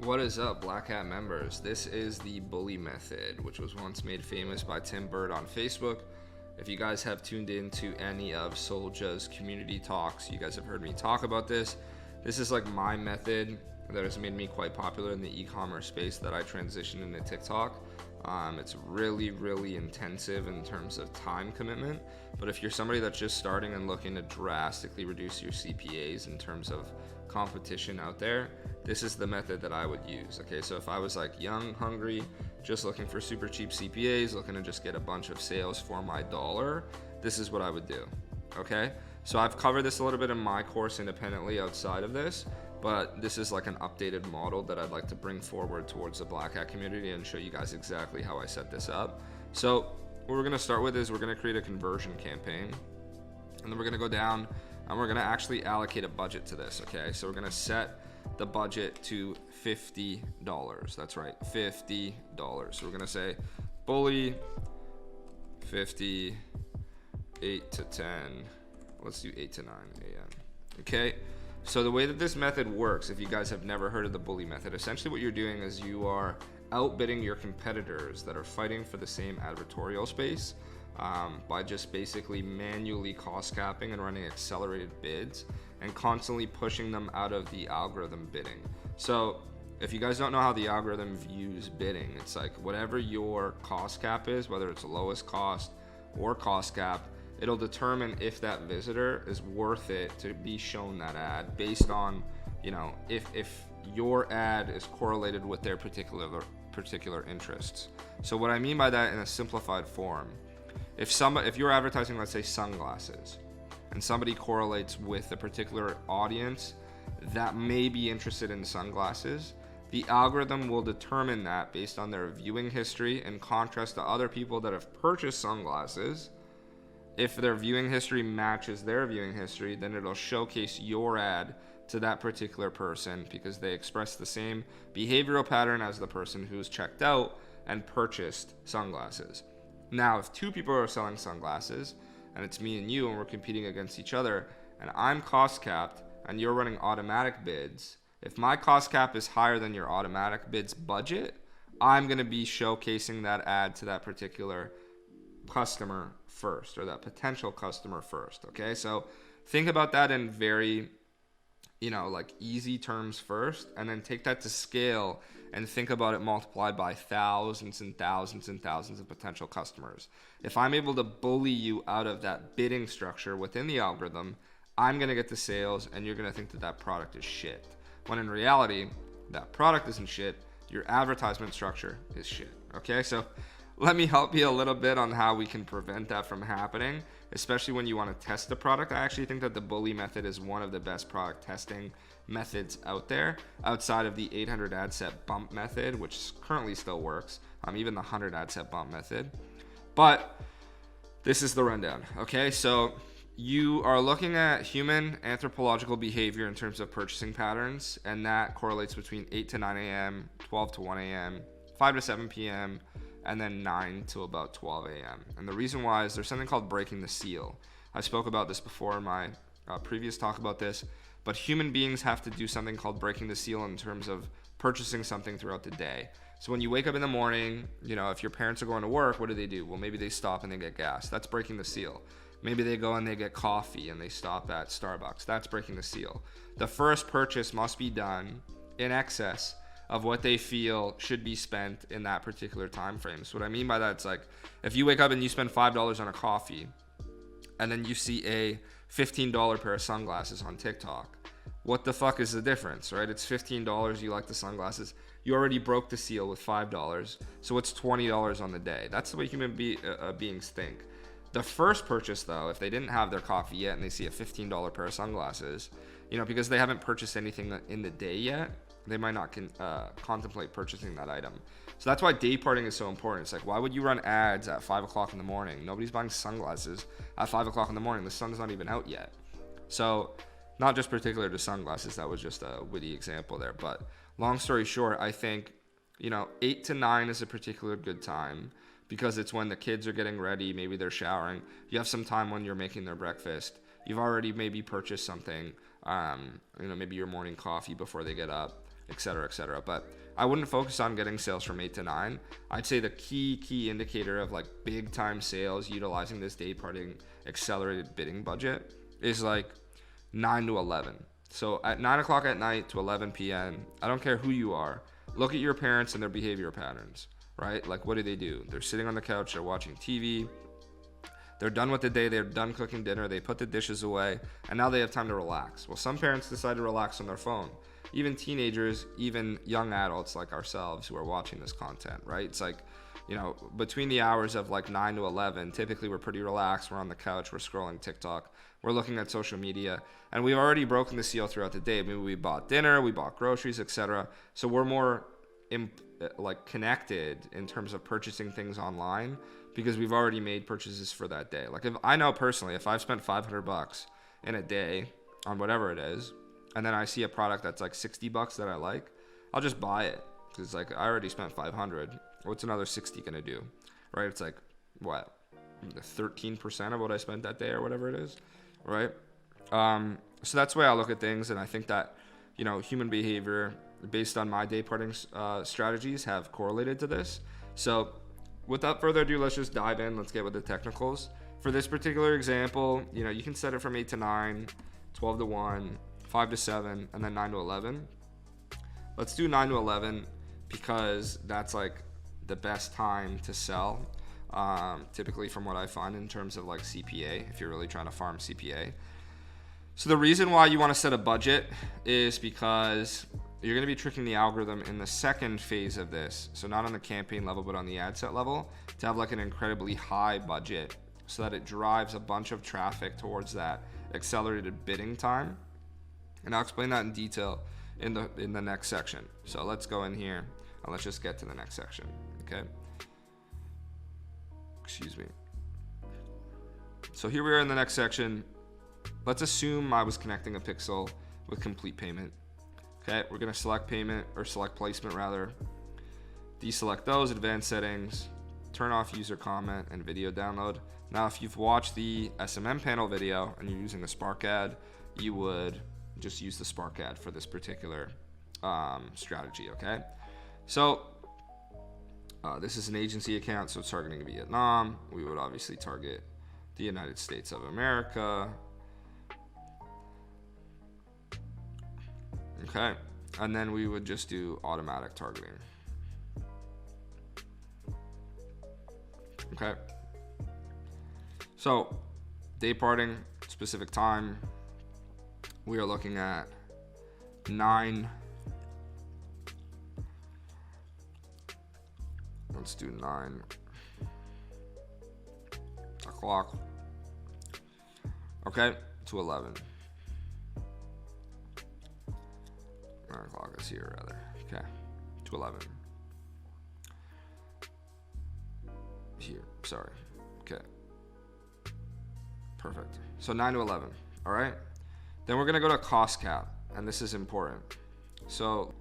What is up, Black Hat members? This is the bully method, which was once made famous by Tim Bird on Facebook. If you guys have tuned in to any of Solja's community talks, you guys have heard me talk about this. This is like my method that has made me quite popular in the e-commerce space that I transitioned into TikTok. It's really intensive in terms of time commitment, but if you're somebody that's just starting and looking to drastically reduce your CPAs in terms of competition out there, this is the method that I would use. Okay, so if I was like young, hungry, just looking for super cheap CPAs, looking to just get a bunch of sales for my dollar, this is what I would do. Okay, so I've covered this a little bit in my course independently outside of this, but this is like an updated model that I'd like to bring forward towards the Black Hat community and show you guys exactly how I set this up. So what we're gonna start with is we're gonna create a conversion campaign, and then we're gonna go down and we're gonna actually allocate a budget to this. Okay, so we're gonna set the budget to $50. That's right, $50. So we're gonna say bully 50, 8 to 10. Let's do 8 to 9 a.m. Okay, so the way that this method works, if you guys have never heard of the bully method, essentially what you're doing is you are outbidding your competitors that are fighting for the same advertorial space by just basically manually cost capping and running accelerated bids and constantly pushing them out of the algorithm bidding. So if you guys don't know how the algorithm views bidding, it's like whatever your cost cap is, whether it's lowest cost or cost cap, it'll determine if that visitor is worth it to be shown that ad based on, you know, if your ad is correlated with their particular interests. So what I mean by that in a simplified form, if you're advertising, let's say sunglasses, and somebody correlates with a particular audience that may be interested in sunglasses, the algorithm will determine that based on their viewing history in contrast to other people that have purchased sunglasses. If their viewing history matches their viewing history, then it'll showcase your ad to that particular person because they express the same behavioral pattern as the person who's checked out and purchased sunglasses. Now, if two people are selling sunglasses and it's me and you and we're competing against each other and I'm cost capped and you're running automatic bids, if my cost cap is higher than your automatic bids budget, I'm going to be showcasing that ad to that particular customer first, or that potential customer first. Okay, so think about that in very, like easy terms first, and then take that to scale and think about it multiplied by thousands and thousands and thousands of potential customers. If I'm able to bully you out of that bidding structure within the algorithm, I'm going to get the sales and you're going to think that that product is shit. When in reality, that product isn't shit, your advertisement structure is shit. Okay, so let me help you a little bit on how we can prevent that from happening, especially when you want to test the product. I actually think that the bully method is one of the best product testing methods out there, outside of the 800 ad set bump method, which currently still works, even the 100 ad set bump method. But this is the rundown. Okay, so you are looking at human anthropological behavior in terms of purchasing patterns, and that correlates between 8 to 9 a.m., 12 to 1 a.m., 5 to 7 p.m., and then 9 to about 12 a.m. And the reason why is there's something called breaking the seal. I spoke about this before in my previous talk about this, but human beings have to do something called breaking the seal in terms of purchasing something throughout the day. So when you wake up in the morning, if your parents are going to work, what do? Well, maybe they stop and they get gas. That's breaking the seal. Maybe they go and they get coffee and they stop at Starbucks. That's breaking the seal. The first purchase must be done in excess of what they feel should be spent in that particular time frame. So what I mean by that, it's like if you wake up and you spend $5 on a coffee and then you see a $15 pair of sunglasses on TikTok, what the fuck is the difference, right? It's $15, you like the sunglasses, you already broke the seal with $5, so it's $20 on the day. That's the way human beings think. The first purchase though, if they didn't have their coffee yet and they see a $15 pair of sunglasses, because they haven't purchased anything in the day yet, they might not contemplate purchasing that item. So that's why day parting is so important. It's like, why would you run ads at 5 o'clock in the morning? Nobody's buying sunglasses at 5 o'clock in the morning. The sun's not even out yet. So not just particular to sunglasses, that was just a witty example there. But long story short, I think, 8 to 9 is a particular good time because it's when the kids are getting ready. Maybe they're showering. You have some time when you're making their breakfast. You've already maybe purchased something, maybe your morning coffee before they get up. etc., etc. But I wouldn't focus on getting sales from 8 to 9. I'd say the key indicator of like big time sales utilizing this day parting accelerated bidding budget is like 9 to 11. So at 9 o'clock at night to 11 p.m., I don't care who you are, look at your parents and their behavior patterns, right? Like, what do? They're sitting on the couch, they're watching TV, they're done with the day, they're done cooking dinner, they put the dishes away, and now they have time to relax. Well, some parents decide to relax on their phone. Even teenagers, even young adults like ourselves who are watching this content, right? It's like, you know, between the hours of like 9 to 11, typically we're pretty relaxed. We're on the couch, we're scrolling TikTok, we're looking at social media, and we've already broken the seal throughout the day. Maybe we bought dinner, we bought groceries, etc. So we're more like connected in terms of purchasing things online because we've already made purchases for that day. Like, if I know personally, if I've spent $500 in a day on whatever it is, and then I see a product that's like $60 that I like, I'll just buy it because like I already spent 500. What's another 60 gonna do, right? It's like what, 13% of what I spent that day or whatever it is, right? So that's the way I look at things, and I think that, you know, human behavior based on my day parting strategies have correlated to this. So without further ado, let's just dive in. Let's get with the technicals. For this particular example, you know, you can set it from 8 to 9, 12 to 1, 5 to 7, and then 9 to 11. Let's do 9 to 11 because that's like the best time to sell, typically from what I find in terms of like CPA, if you're really trying to farm CPA. So the reason why you want to set a budget is because you're going to be tricking the algorithm in the second phase of this. So not on the campaign level, but on the ad set level, to have like an incredibly high budget so that it drives a bunch of traffic towards that accelerated bidding time. And I'll explain that in detail in the next section. So let's go in here and let's just get to the next section, okay? Excuse me. So here we are in the next section. Let's assume I was connecting a pixel with complete payment. Okay, we're gonna select payment, or select placement rather. Deselect those, advanced settings, turn off user comment and video download. Now, if you've watched the SMM panel video and you're using the Spark ad, you would just use the Spark ad for this particular strategy, okay? So this is an agency account, so it's targeting Vietnam. We would obviously target the United States of America. Okay, and then we would just do automatic targeting. Okay, so day parting, specific time, we are looking at 9. Let's do 9 o'clock. Okay, to 11. 9 o'clock is here rather. Okay, to 11. Here, sorry. Okay, perfect. So 9 to 11. All right. Then we're gonna go to cost cap, and this is important. So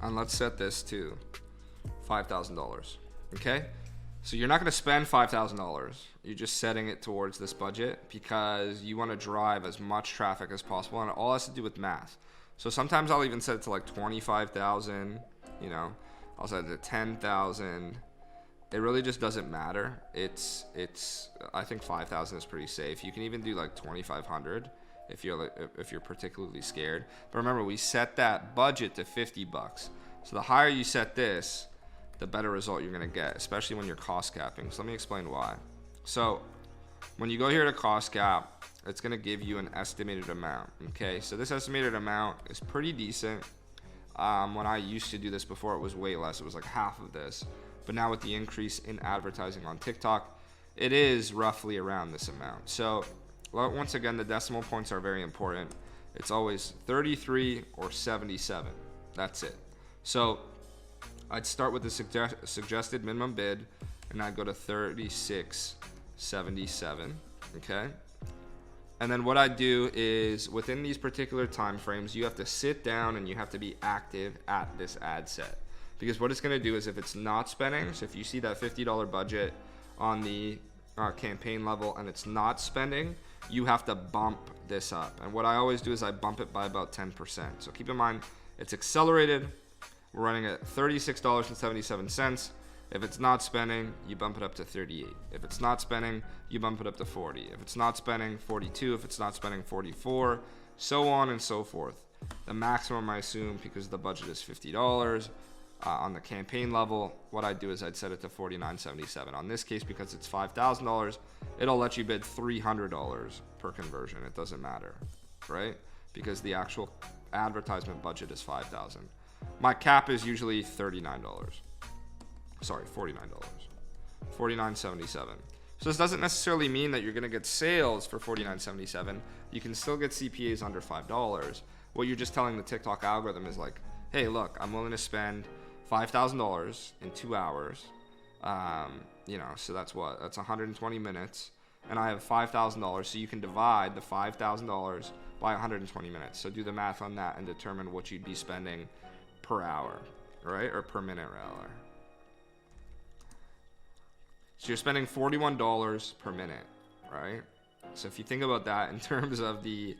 and let's set this to $5,000. Okay, so you're not going to spend $5,000. You're just setting it towards this budget because you want to drive as much traffic as possible, and it all has to do with math. So sometimes I'll even set it to like 25,000. You know, I'll set it to 10,000. It really just doesn't matter. It's I think 5,000 is pretty safe. You can even do like 2,500 if you're particularly scared. But remember, we set that budget to $50. So the higher you set this, the better result you're gonna get, especially when you're cost capping. So let me explain why. So when you go here to cost cap, it's gonna give you an estimated amount. Okay, so this estimated amount is pretty decent. When I used to do this before, it was way less. It was like half of this. But now with the increase in advertising on TikTok, it is roughly around this amount. So once again, the decimal points are very important. It's always 33 or 77. That's it. So I'd start with the suggested minimum bid, and I'd go to 36.77. Okay. And then what I do is within these particular time frames, you have to sit down and you have to be active at this ad set. because what it's going to do is if it's not spending, so if you see that $50 budget on the campaign level and it's not spending, you have to bump this up. And what I always do is I bump it by about 10%. So keep in mind, it's accelerated. We're running at $36.77. If it's not spending, you bump it up to 38. If it's not spending, you bump it up to 40. If it's not spending, 42. If it's not spending, 44. So on and so forth. The maximum, I assume, because the budget is $50 on the campaign level, what I'd do is I'd set it to $49.77. On this case, because it's $5,000, it'll let you bid $300 per conversion. It doesn't matter, right? Because the actual advertisement budget is $5,000. My cap is usually $39. Sorry, $49. $49.77. So this doesn't necessarily mean that you're going to get sales for $49.77. You can still get CPAs under $5. What you're just telling the TikTok algorithm is like, hey, look, I'm willing to spend $5,000 in 2 hours. So that's what? That's 120 minutes. And I have $5,000. So you can divide the $5,000 by 120 minutes. So do the math on that and determine what you'd be spending per hour, right? Or per minute, rather. So you're spending $41 per minute, right? So if you think about that in terms of the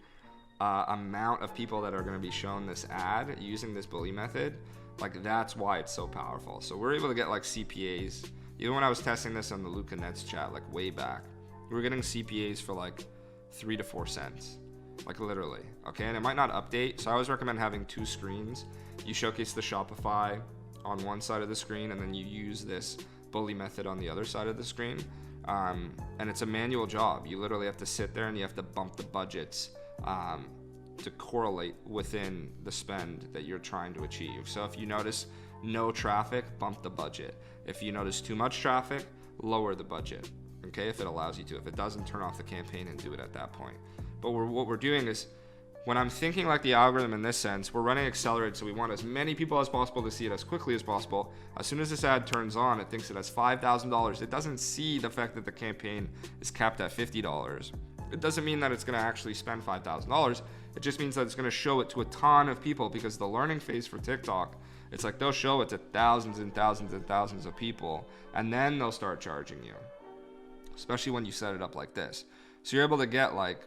amount of people that are going to be shown this ad using this bully method, like that's why it's so powerful. So we're able to get like CPAs. Even when I was testing this on the Luca Nets chat, like way back, we were getting CPAs for like 3 to 4 cents, like literally. Okay, and it might not update. So I always recommend having 2 screens. You showcase the Shopify on one side of the screen, and then you use this bully method on the other side of the screen. And it's a manual job. You literally have to sit there and you have to bump the budgets to correlate within the spend that you're trying to achieve. So if you notice no traffic, bump the budget. If you notice too much traffic, lower the budget. Okay, if it allows you to. If it doesn't, turn off the campaign and do it at that point. But what we're doing is, when I'm thinking like the algorithm in this sense, we're running accelerated, so we want as many people as possible to see it as quickly as possible. As soon as this ad turns on, it thinks it has $5,000. It doesn't see the fact that the campaign is capped at $50. It doesn't mean that it's going to actually spend $5,000. It just means that it's going to show it to a ton of people, because the learning phase for TikTok, it's like they'll show it to thousands and thousands and thousands of people, and then they'll start charging you, especially when you set it up like this. So you're able to get like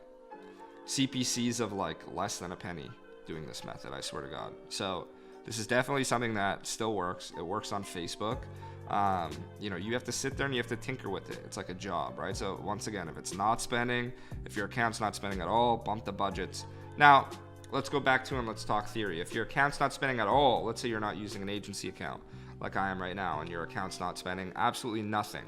CPCs of like less than a penny doing this method, I swear to God. So this is definitely something that still works. It works on Facebook. You have to sit there and you have to tinker with it. It's like a job, right? So once again, if it's not spending, if your account's not spending at all, bump the budgets. Now, let's go back to and let's talk theory. If your account's not spending at all, let's say you're not using an agency account like I am right now, and your account's not spending absolutely nothing.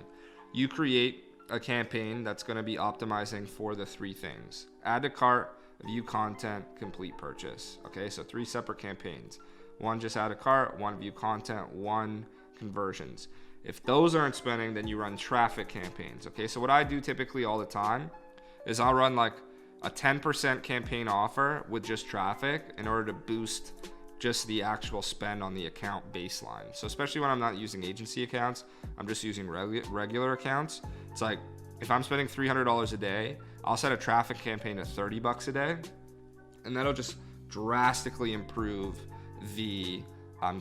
You create a campaign that's going to be optimizing for the 3 things: add to cart, view content, complete purchase. Okay, so 3 separate campaigns. 1 just add to cart, 1 view content, 1 conversions. If those aren't spending, then you run traffic campaigns. Okay, so what I do typically all the time is I'll run like a 10% campaign offer with just traffic in order to boost just the actual spend on the account baseline. So especially when I'm not using agency accounts, I'm just using regular accounts. It's like, if I'm spending $300 a day, I'll set a traffic campaign at $30 a day, and that'll just drastically improve the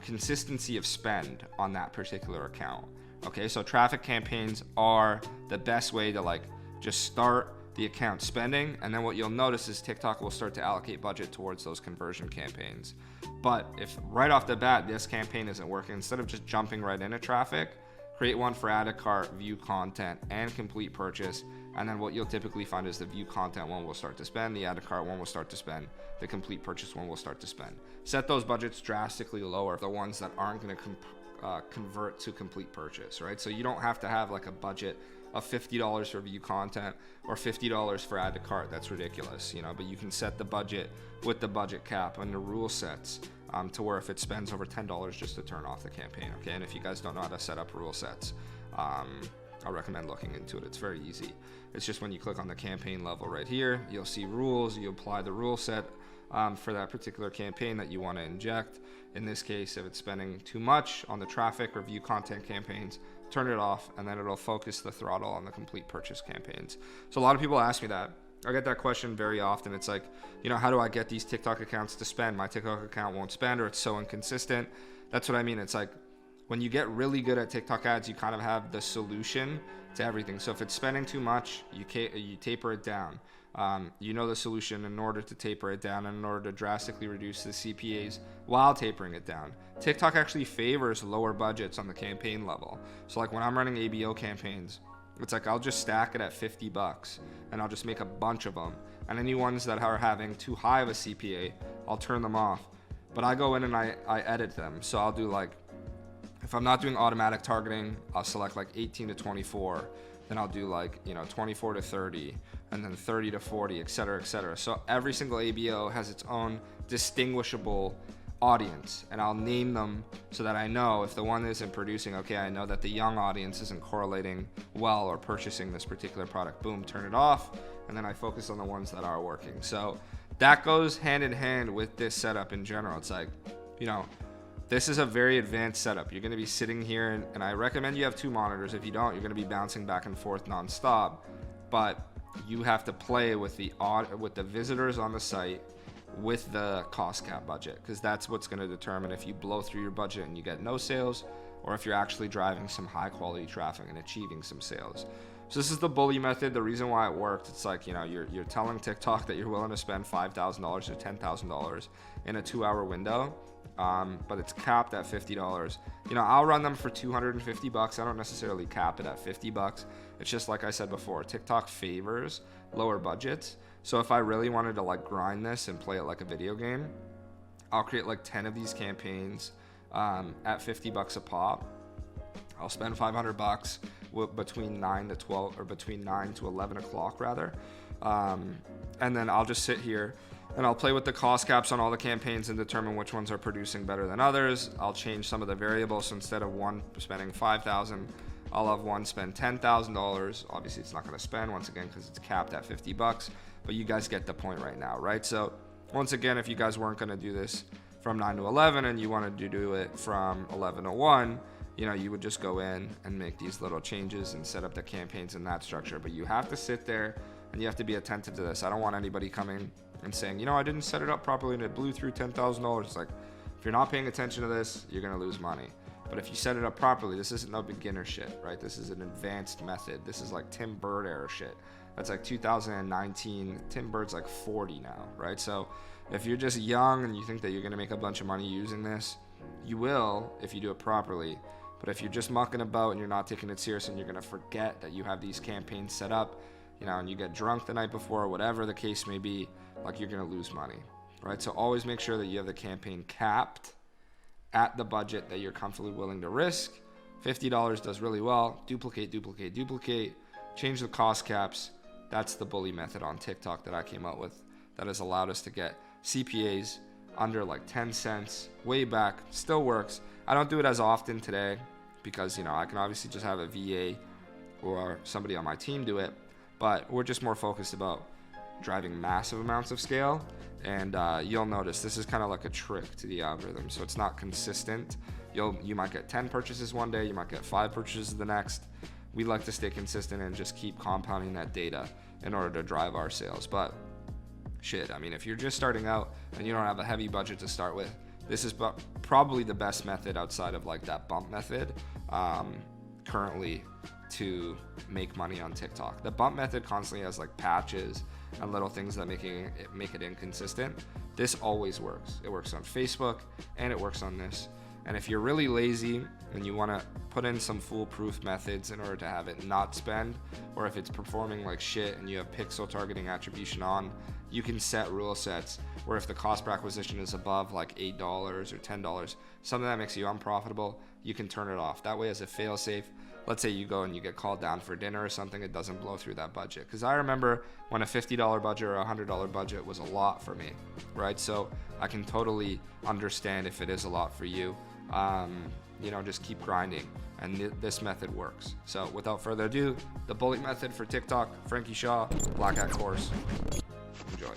consistency of spend on that particular account. Okay, so traffic campaigns are the best way to like just start the account spending, and then what you'll notice is TikTok will start to allocate budget towards those conversion campaigns. But if right off the bat this campaign isn't working, instead of just jumping right into traffic, create one for add to cart, view content, and complete purchase. And then what you'll typically find is the view content one will start to spend, the add to cart one will start to spend, the complete purchase one will start to spend. Set those budgets drastically lower, the ones that aren't going to convert to complete purchase, right? So you don't have to have like a budget of $50 for view content or $50 for add to cart. That's ridiculous, but you can set the budget with the budget cap and the rule sets to where if it spends over $10 just to turn off the campaign. Okay, and if you guys don't know how to set up rule sets, I recommend looking into it. It's very easy. It's just when you click on the campaign level right here, you'll see rules. You apply the rule set for that particular campaign that you want to inject. In this case, if it's spending too much on the traffic or view content campaigns, turn it off, and then it'll focus the throttle on the complete purchase campaigns. So a lot of people ask me that. I get that question very often. It's like, how do I get these TikTok accounts to spend? My TikTok account won't spend, or it's so inconsistent. That's what I mean. It's like, when you get really good at TikTok ads, you kind of have the solution to everything. So if it's spending too much, you taper it down. You know the solution in order to taper it down and in order to drastically reduce the CPAs while tapering it down. TikTok actually favors lower budgets on the campaign level. So like when I'm running ABO campaigns, it's like I'll just stack it at $50 and I'll just make a bunch of them. And any ones that are having too high of a CPA, I'll turn them off. But I go in and I edit them. So I'll do like, if I'm not doing automatic targeting, I'll select like 18 to 24. Then I'll do like, 24 to 30, and then 30 to 40, et cetera, et cetera. So every single ABO has its own distinguishable audience, and I'll name them so that I know if the one isn't producing, okay, I know that the young audience isn't correlating well or purchasing this particular product. Boom, turn it off, and then I focus on the ones that are working. So that goes hand in hand with this setup in general. It's like, this is a very advanced setup. You're going to be sitting here, and I recommend you have 2 monitors. If you don't, you're going to be bouncing back and forth nonstop. But you have to play with the visitors on the site, with the cost cap budget, because that's what's going to determine if you blow through your budget and you get no sales, or if you're actually driving some high quality traffic and achieving some sales. So this is the bully method. The reason why it worked, it's like, you're telling TikTok that you're willing to spend $5,000 or $10,000 in a 2-hour window. But it's capped at $50. I'll run them for $250. I don't necessarily cap it at $50. It's just like I said before, TikTok favors lower budgets. So if I really wanted to like grind this and play it like a video game, I'll create like 10 of these campaigns at $50 a pop. I'll spend $500 between 9 to 12, or between 9 to 11 o'clock rather. And then I'll just sit here and I'll play with the cost caps on all the campaigns and determine which ones are producing better than others. I'll change some of the variables. So instead of one spending $5,000, I'll have one spend $10,000. Obviously it's not going to spend, once again, because it's capped at $50, but you guys get the point right now, right? So once again, if you guys weren't going to do this from 9 to 11 and you wanted to do it from 11 to 1, you would just go in and make these little changes and set up the campaigns in that structure. But you have to sit there and you have to be attentive to this. I don't want anybody coming and saying, I didn't set it up properly and it blew through $10,000. It's like, if you're not paying attention to this, you're going to lose money. But if you set it up properly, this isn't no beginner shit, right? This is an advanced method. This is like Tim Bird era shit. That's like 2019. Tim Bird's like 40 now, right? So if you're just young and you think that you're going to make a bunch of money using this, you will if you do it properly. But if you're just mucking about and you're not taking it serious and you're going to forget that you have these campaigns set up, and you get drunk the night before, or whatever the case may be, like, you're going to lose money, right? So always make sure that you have the campaign capped at the budget that you're comfortably willing to risk. $50 does really well. Duplicate, change the cost caps. That's the bully method on TikTok that I came up with that has allowed us to get CPAs under like 10 cents way back. Still works. I don't do it as often today because, I can obviously just have a VA or somebody on my team do it, but we're just more focused about driving massive amounts of scale. And you'll notice this is kind of like a trick to the algorithm. So it's not consistent. You might get 10 purchases one day, you might get 5 purchases the next. We like to stay consistent and just keep compounding that data in order to drive our sales. But shit, if you're just starting out and you don't have a heavy budget to start with, this is probably the best method outside of like that bump method currently to make money on TikTok. The bump method constantly has like patches and little things that make it inconsistent. This always works. It works on Facebook and it works on this. And if you're really lazy and you want to put in some foolproof methods in order to have it not spend, or if it's performing like shit and you have pixel targeting attribution on, you can set rule sets where if the cost per acquisition is above like $8 or $10, something that makes you unprofitable, you can turn it off. That way, as a fail safe, let's say you go and you get called down for dinner or something, it doesn't blow through that budget. Because I remember when a $50 budget or a $100 budget was a lot for me, right? So I can totally understand if it is a lot for you. Just keep grinding, and this method works. So without further ado, the bullet method for TikTok, Franky Shaw, Black Hat course. Enjoy.